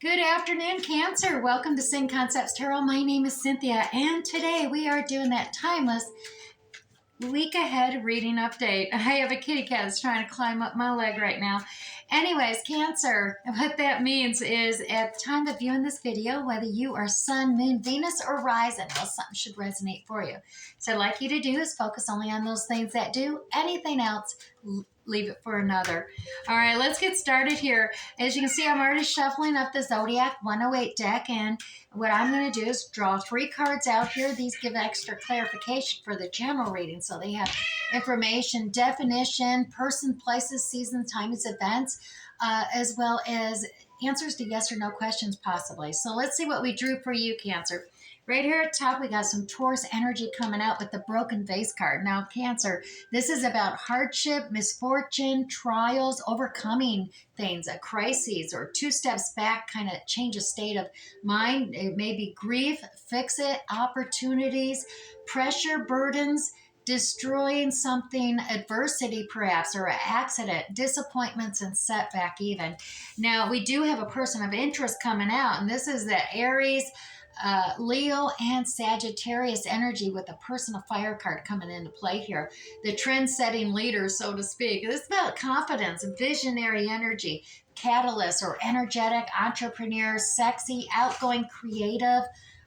Good afternoon, Cancer. Welcome to Sing Concepts Tarot. My name is Cynthia, and today we are doing that timeless week ahead reading update. I have a kitty cat that's trying to climb up my leg right now. Anyways, Cancer, what that means is at the time of viewing this video, whether you are Sun, Moon, Venus, or Rising, well, something should resonate for you. So I'd like you to do is focus only on those things that do. Anything else, leave it for another. All right, let's get started here. As you can see, I'm already shuffling up the Zodiac 108 deck, and what I'm going to do is draw 3 cards out here. These give extra clarification for the general reading, so they have information, definition, person, places, seasons, times, events, as well as answers to yes or no questions possibly. So let's see what we drew for you, Cancer. Right here at top, we got some Taurus energy coming out with the broken vase card. Now, Cancer, this is about hardship, misfortune, trials, overcoming things, a crisis, or 2 steps back, kind of change of state of mind. It may be grief, fix it, opportunities, pressure, burdens, destroying something, adversity perhaps, or an accident, disappointments, and setback even. Now, we do have a person of interest coming out, and this is the Aries, Leo, and Sagittarius energy with a person of fire card coming into play here. The trend-setting leader, so to speak. This is about confidence, visionary energy, catalyst or energetic, entrepreneur, sexy, outgoing, creative,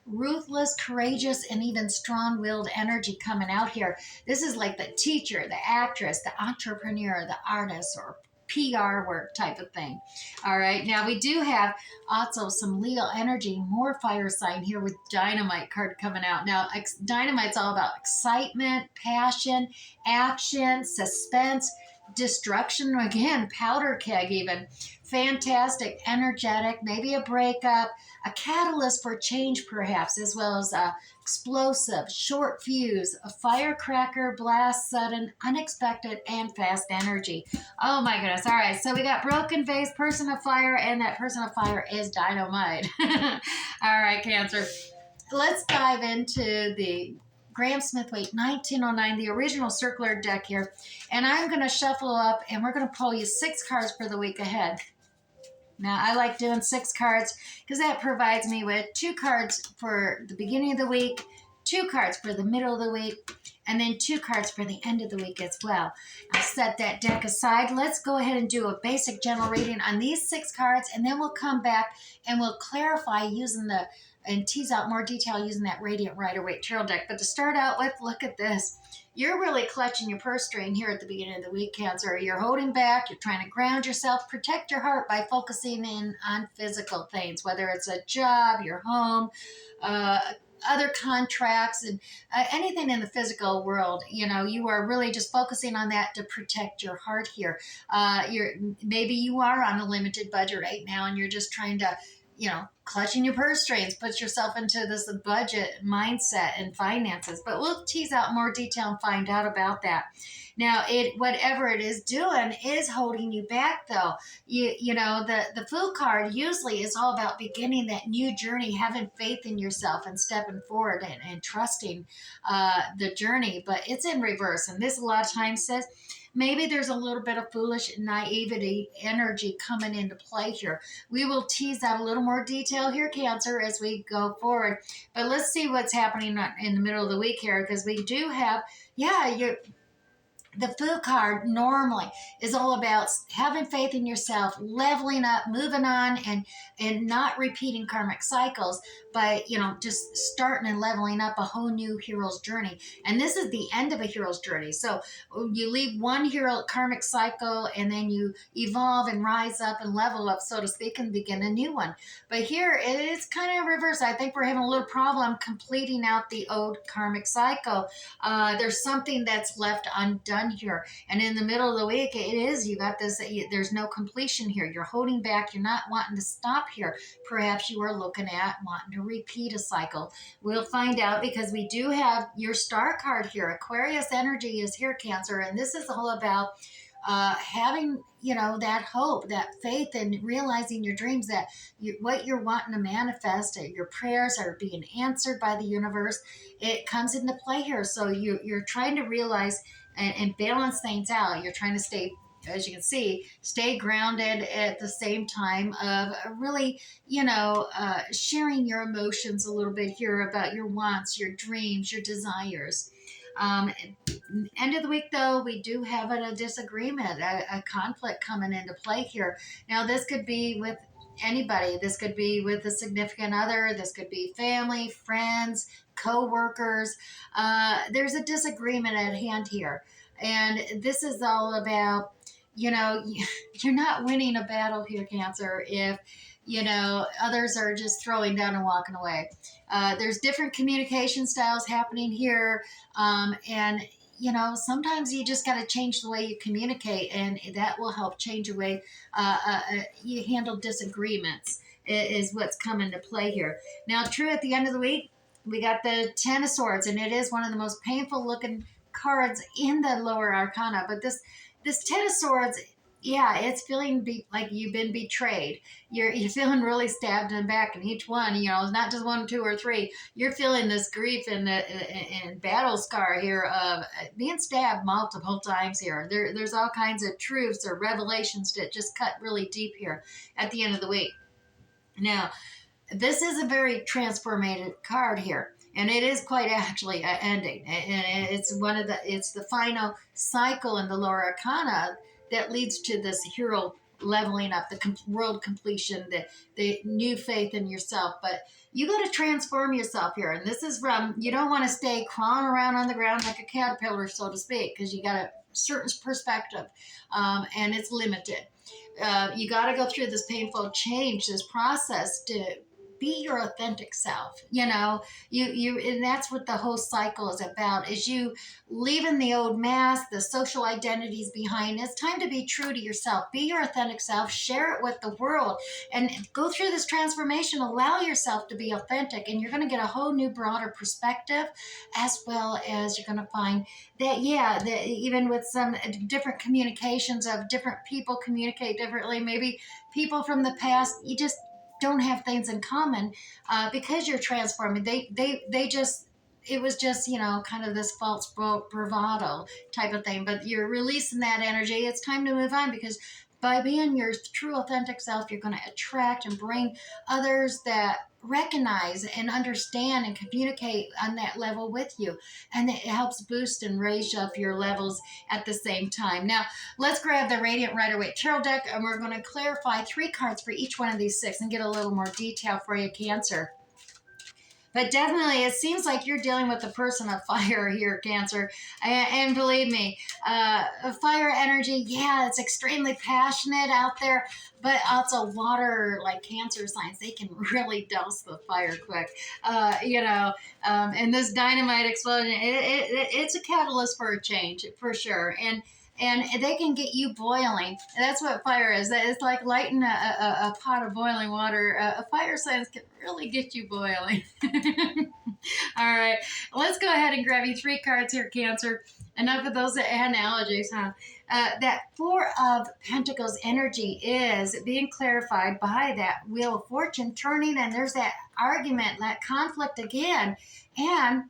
ruthless, courageous, and even strong-willed energy coming out here. This is like the teacher, the actress, the entrepreneur, the artist, or PR work type of thing. All right, now we do have also some Leo energy, more fire sign here with Dynamite card coming out. Now, Dynamite's all about excitement, passion, action, suspense, destruction, again, powder keg even. Fantastic, energetic, maybe a breakup, a catalyst for change perhaps, as well as explosive, short fuse, a firecracker, blast, sudden, unexpected, and fast energy. Oh my goodness. All right, so we got broken vase, person of fire, and that person of fire is Dynamite. All right, Cancer. Let's dive into the Graham Smith-Waite 1909, the original circular deck here. And I'm going to shuffle up, and we're going to pull you 6 cards for the week ahead. Now, I like doing 6 cards because that provides me with 2 cards for the beginning of the week, 2 cards for the middle of the week, and then 2 cards for the end of the week as well. I'll set that deck aside. Let's go ahead and do a basic general reading on these 6 cards, and then we'll come back and we'll clarify using and tease out more detail using that Radiant Rider-Waite Tarot deck. But to start out with, look at this. You're really clutching your purse string here at the beginning of the week, Cancer. You're holding back. You're trying to ground yourself, protect your heart by focusing in on physical things, whether it's a job, your home, other contracts, and anything in the physical world. You are really just focusing on that to protect your heart here. Maybe you are on a limited budget right now, and you're just trying to, clutching your purse strings, put yourself into this budget mindset and finances. But we'll tease out more detail and find out about that. Now, whatever it is doing is holding you back, though. The Fool card usually is all about beginning that new journey, having faith in yourself and stepping forward and trusting the journey. But it's in reverse. And this a lot of times says, maybe there's a little bit of foolish naivety energy coming into play here. We will tease out a little more detail here, Cancer, as we go forward. But let's see what's happening in the middle of the week here, because we do have, the Fool card normally is all about having faith in yourself, leveling up, moving on, and not repeating karmic cycles by, just starting and leveling up a whole new hero's journey. And this is the end of a hero's journey. So you leave one hero karmic cycle, and then you evolve and rise up and level up, so to speak, and begin a new one. But here it is kind of reverse. I think we're having a little problem completing out the old karmic cycle. There's something that's left undone here. And in the middle of the week, you got this, there's no completion here. You're holding back. You're not wanting to stop here. Perhaps you are looking at wanting to repeat a cycle. We'll find out, because we do have your star card here. Aquarius energy is here, Cancer. And this is all about having, that hope, that faith, and realizing your dreams, that what you're wanting to manifest, your prayers are being answered by the universe. It comes into play here. So you're trying to realize and balance things out. You're trying to stay as you can see, stay grounded at the same time of really, sharing your emotions a little bit here about your wants, your dreams, your desires. Um, End of the week, though, we do have a disagreement, a conflict coming into play here. Now, this could be with anybody. This could be with a significant other. This could be family, friends, co-workers. There's a disagreement at hand here. And this is all about, you know, you're not winning a battle here, Cancer, if, others are just throwing down and walking away. There's different communication styles happening here. And sometimes you just got to change the way you communicate, and that will help change the way you handle disagreements, is what's come into play here. Now, true, at the end of the week, we got the Ten of Swords, and it is one of the most painful looking cards in the lower arcana. But this Ten of Swords, yeah, it's feeling like you've been betrayed. You're feeling really stabbed in the back, and each one, it's not just one, two, or three. You're feeling this grief and battle scar here of being stabbed multiple times here. There's all kinds of truths or revelations that just cut really deep here at the end of the week. Now, this is a very transformative card here, and it is quite actually an ending, and it's the final cycle in the lower arcana that leads to this hero leveling up, the world completion, the new faith in yourself. But you got to transform yourself here, and this is from, you don't want to stay crawling around on the ground like a caterpillar, so to speak, because you got a certain perspective, and it's limited. You got to go through this painful change, this process to be your authentic self. And that's what the whole cycle is about, is you leaving the old mask, the social identities behind. It's time to be true to yourself, be your authentic self, share it with the world, and go through this transformation. Allow yourself to be authentic, and you're going to get a whole new broader perspective, as well as you're going to find that, even with some different communications of different people communicate differently. Maybe people from the past, you just don't have things in common, because you're transforming. They just, it was just, kind of this false bravado type of thing, but you're releasing that energy. It's time to move on, because by being your true authentic self, you're going to attract and bring others that recognize and understand and communicate on that level with you, and it helps boost and raise up your levels at the same time. Now, let's grab the Radiant Rider-Waite Tarot deck, and we're going to clarify 3 cards for each one of these 6 and get a little more detail for you, Cancer. But definitely, it seems like you're dealing with the person of fire here, Cancer. And believe me, fire energy, yeah, it's extremely passionate out there, but also water, like Cancer signs, they can really douse the fire quick. And this dynamite explosion, it's a catalyst for a change, for sure. And they can get you boiling. That's what fire is. It's like lighting a pot of boiling water. A fire signs can really get you boiling. All right, let's go ahead and grab you 3 cards here, Cancer. Enough of those analogies, huh? That 4 of Pentacles energy is being clarified by that Wheel of Fortune turning, and there's that argument, that conflict again, and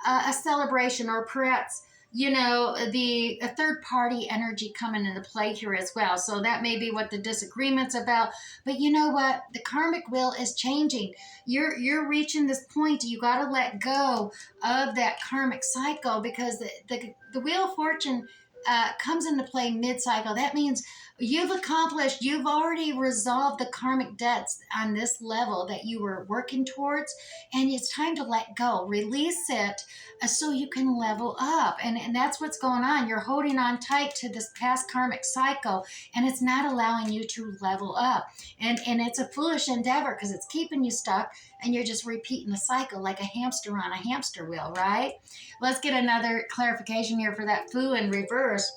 a celebration, or perhaps a third party energy coming into play here as well. So that may be what the disagreement's about. But you know what? The karmic wheel is changing. You're reaching this point. You got to let go of that karmic cycle, because the Wheel of Fortune comes into play mid-cycle. That means you've already resolved the karmic debts on this level that you were working towards, and it's time to let go, release it, so you can level up. And that's what's going on. You're holding on tight to this past karmic cycle, and it's not allowing you to level up. And it's a foolish endeavor, because it's keeping you stuck, and you're just repeating the cycle like a hamster on a hamster wheel, right? Let's get another clarification here for that Fu in reverse.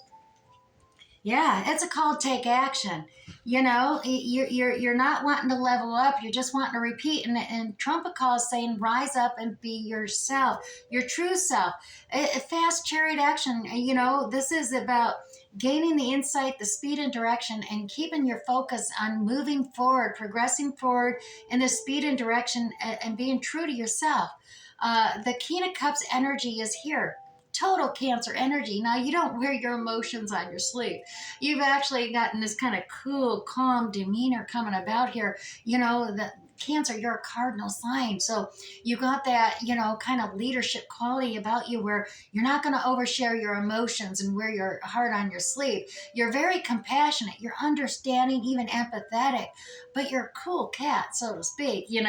Yeah, it's a call to take action. You're not wanting to level up. You're just wanting to repeat. And trumpet call is saying, rise up and be yourself, your true self. A fast chariot action. This is about gaining the insight, the speed and direction, and keeping your focus on moving forward, progressing forward in the speed and direction, and being true to yourself. The King of Cups energy is here. total Cancer energy. Now, you don't wear your emotions on your sleeve. You've actually gotten this kind of cool, calm demeanor coming about here. The Cancer, you're a cardinal sign. So you got that, kind of leadership quality about you where you're not going to overshare your emotions and wear your heart on your sleeve. You're very compassionate. You're understanding, even empathetic, but you're a cool cat, so to speak. You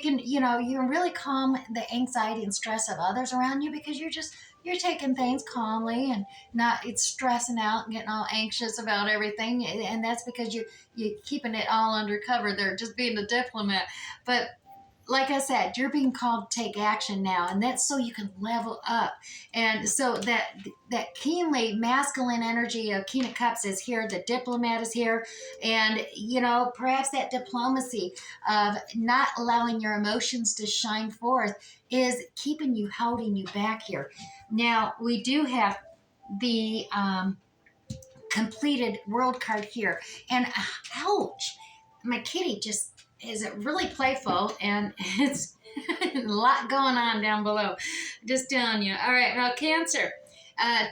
can really calm the anxiety and stress of others around you because you're taking things calmly and not it's stressing out and getting all anxious about everything, and that's because you're keeping it all undercover there, just being a diplomat. But like I said, you're being called to take action now, and that's so you can level up. And so that keenly masculine energy of King of Cups is here, the diplomat is here, and perhaps that diplomacy of not allowing your emotions to shine forth is keeping you, holding you back here. Now we do have the completed world card here, and ouch, my kitty just is really playful, and it's a lot going on down below. Just telling you. All right, now Cancer,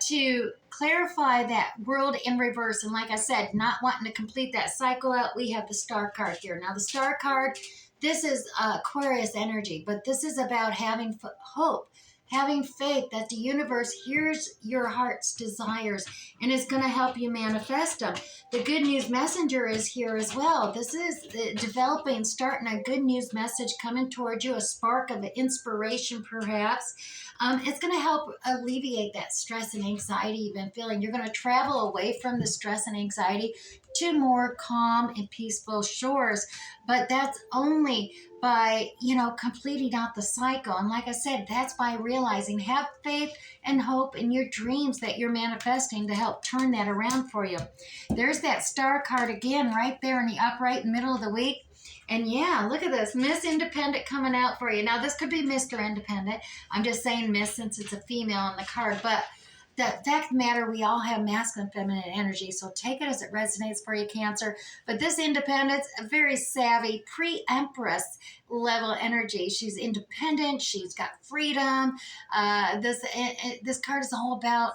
to clarify that world in reverse, and like I said, not wanting to complete that cycle out, we have the Star card here. Now the Star card, this is Aquarius energy, but this is about having hope, having faith that the universe hears your heart's desires and is going to help you manifest them. The good news messenger is here as well. This is developing, starting a good news message coming towards you, a spark of inspiration perhaps. It's going to help alleviate that stress and anxiety you've been feeling. You're going to travel away from the stress and anxiety to more calm and peaceful shores. But that's only by, completing out the cycle. And like I said, that's by realizing, have faith and hope in your dreams that you're manifesting to help turn that around for you. There's that Star card again right there in the upright middle of the week. And yeah, look at this, Miss Independent coming out for you. Now, this could be Mr. Independent. I'm just saying Miss since it's a female on the card. But the fact of the matter, we all have masculine, feminine energy. So take it as it resonates for you, Cancer. But this Independence, a very savvy, pre-Empress level energy. She's independent. She's got freedom. This card is all about,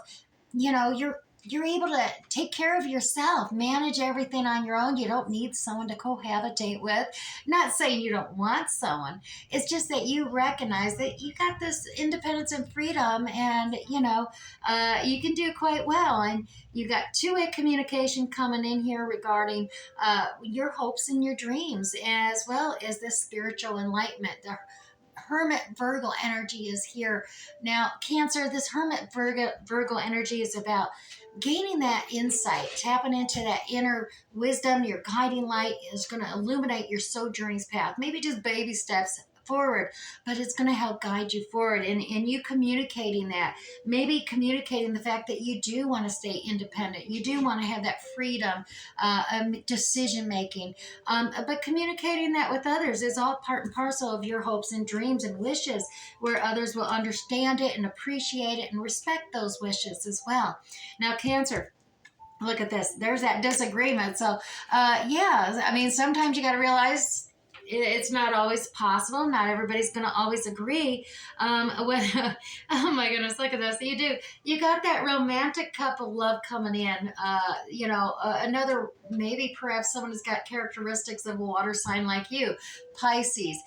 you're able to take care of yourself, manage everything on your own. You don't need someone to cohabitate with. Not saying you don't want someone. It's just that you recognize that you got this independence and freedom, and you can do quite well. And you got two-way communication coming in here regarding your hopes and your dreams, as well as this spiritual enlightenment. The Hermit Virgo energy is here. Now, Cancer, this Hermit Virgo energy is about gaining that insight, tapping into that inner wisdom. Your guiding light is going to illuminate your sojourning's path. Maybe just baby steps forward, but it's going to help guide you forward, and you communicating that, maybe communicating the fact that you do want to stay independent, you do want to have that freedom, decision making, but communicating that with others is all part and parcel of your hopes and dreams and wishes, where others will understand it and appreciate it and respect those wishes as well. Now, Cancer, look at this, there's that disagreement. So sometimes you got to realize it's not always possible. Not everybody's going to always agree. Oh my goodness, look at this. You got that romantic couple love coming in. Another, maybe perhaps someone who's got characteristics of a water sign like you, Pisces,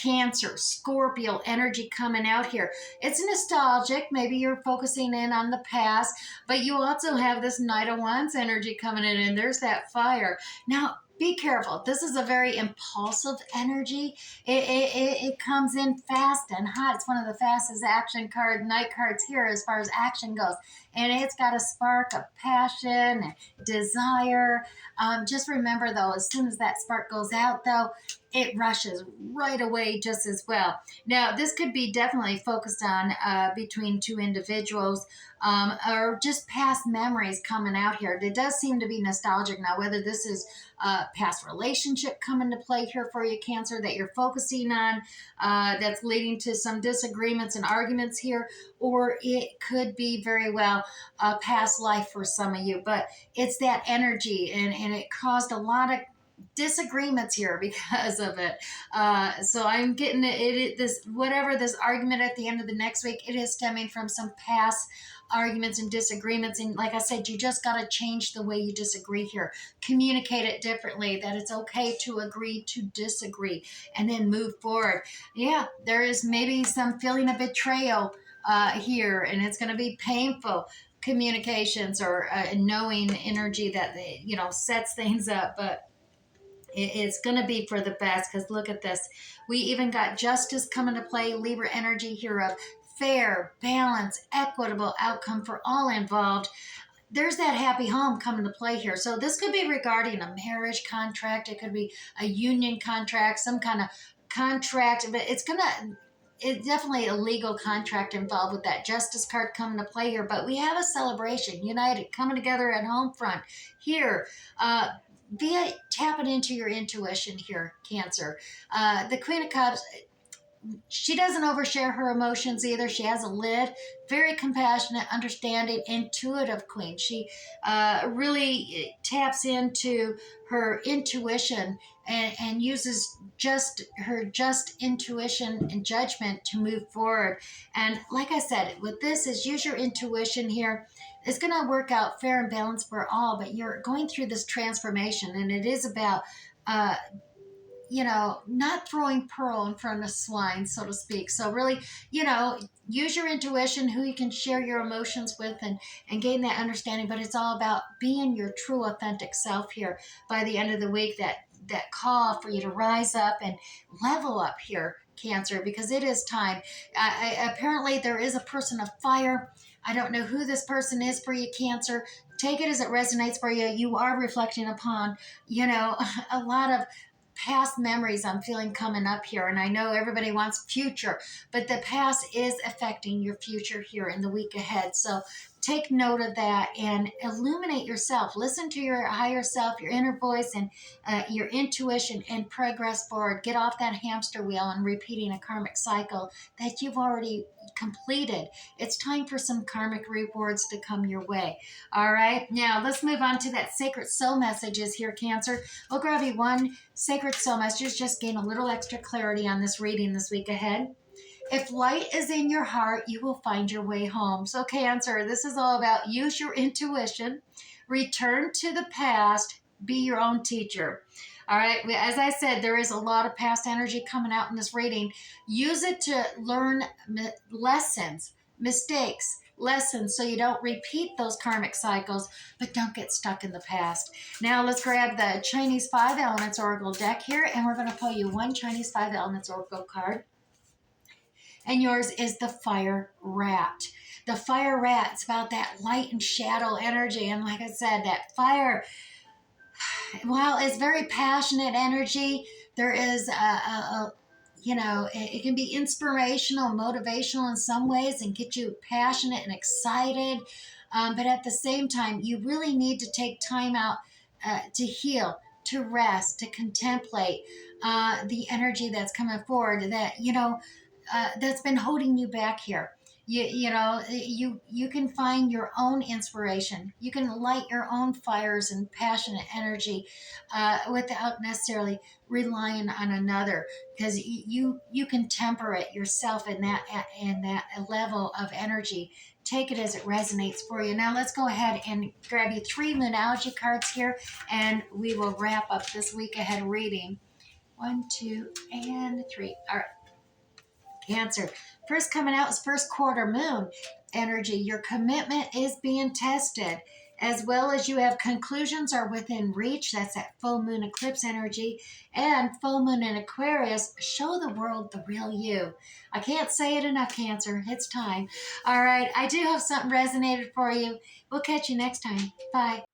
Cancer, Scorpio energy coming out here. It's nostalgic. Maybe you're focusing in on the past, but you also have this Knight of Wands energy coming in, and there's that fire. Now, be careful. This is a very impulsive energy. It comes in fast and hot. It's one of the fastest action night cards here as far as action goes. And it's got a spark of passion and desire. Just remember, though, as soon as that spark goes out, though, it rushes right away just as well. Now, this could be definitely focused on between two individuals, or just past memories coming out here. It does seem to be nostalgic. Now, whether this is a past relationship coming to play here for you, Cancer, that you're focusing on, that's leading to some disagreements and arguments here, or it could be very well a past life for some of you. But it's that energy, and it caused a lot of disagreements here because of it. So I'm getting this whatever this argument at the end of the next week. It is stemming from some past arguments and disagreements. And like I said, you just got to change the way you disagree here. Communicate it differently. That it's okay to agree to disagree, and then move forward. Yeah, there is maybe some feeling of betrayal here, and it's going to be painful communications or knowing energy that sets things up, but it's going to be for the best, because look at this. We even got justice coming to play, Libra energy here of fair, balance, equitable outcome for all involved. There's that happy home coming to play here. So this could be regarding a marriage contract. It could be a union contract, some kind of contract, but it's definitely a legal contract involved with that justice card coming to play here. But we have a celebration, united, coming together at home front here. Via tapping into your intuition here, Cancer. The Queen of Cups, she doesn't overshare her emotions either. She has a lid, very compassionate, understanding, intuitive queen. She really taps into her intuition and uses her intuition and judgment to move forward. And like I said, with this is use your intuition here. It's going to work out fair and balanced for all, but you're going through this transformation, and it is about not throwing pearl in front of swine, so to speak. So really, use your intuition, who you can share your emotions with, and gain that understanding. But it's all about being your true, authentic self here by the end of the week. That call for you to rise up and level up here, Cancer, because it is time. Apparently, there is a person of fire. I don't know who this person is for you, Cancer. Take it as it resonates for you. You are reflecting upon, a lot of past memories I'm feeling coming up here. And I know everybody wants future, but the past is affecting your future here in the week ahead. So take note of that and illuminate yourself. Listen to your higher self, your inner voice, and your intuition, and progress forward. Get off that hamster wheel and repeating a karmic cycle that you've already completed. It's time for some karmic rewards to come your way. All right. Now let's move on to that sacred soul messages here, Cancer. We'll grab you one sacred soul message. Just gain a little extra clarity on this reading this week ahead. If light is in your heart, you will find your way home. So, Cancer, this is all about use your intuition, return to the past, be your own teacher. All right. As I said, there is a lot of past energy coming out in this reading. Use it to learn lessons, mistakes, lessons, so you don't repeat those karmic cycles, but don't get stuck in the past. Now let's grab the Chinese 5 Elements Oracle deck here, and we're going to pull you one Chinese 5 Elements Oracle card. And yours is the Fire Rat. The Fire Rat, it's about that light and shadow energy. And like I said, that fire, while it's very passionate energy, there is it can be inspirational, motivational in some ways, and get you passionate and excited. But at the same time, you really need to take time out to heal, to rest, to contemplate the energy that's coming forward that's been holding you back here. You can find your own inspiration. You can light your own fires and passionate energy without necessarily relying on another, because you can temper it yourself in that level of energy. Take it as it resonates for you. Now let's go ahead and grab you 3 Moonology cards here, and we will wrap up this week ahead reading. 1, 2, and 3. All right. Cancer. First coming out is first quarter moon energy. Your commitment is being tested, as well as you have conclusions are within reach. That's that full moon eclipse energy. And full moon in Aquarius, show the world the real you. I can't say it enough, Cancer. It's time. All right. I do have something resonated for you. We'll catch you next time. Bye.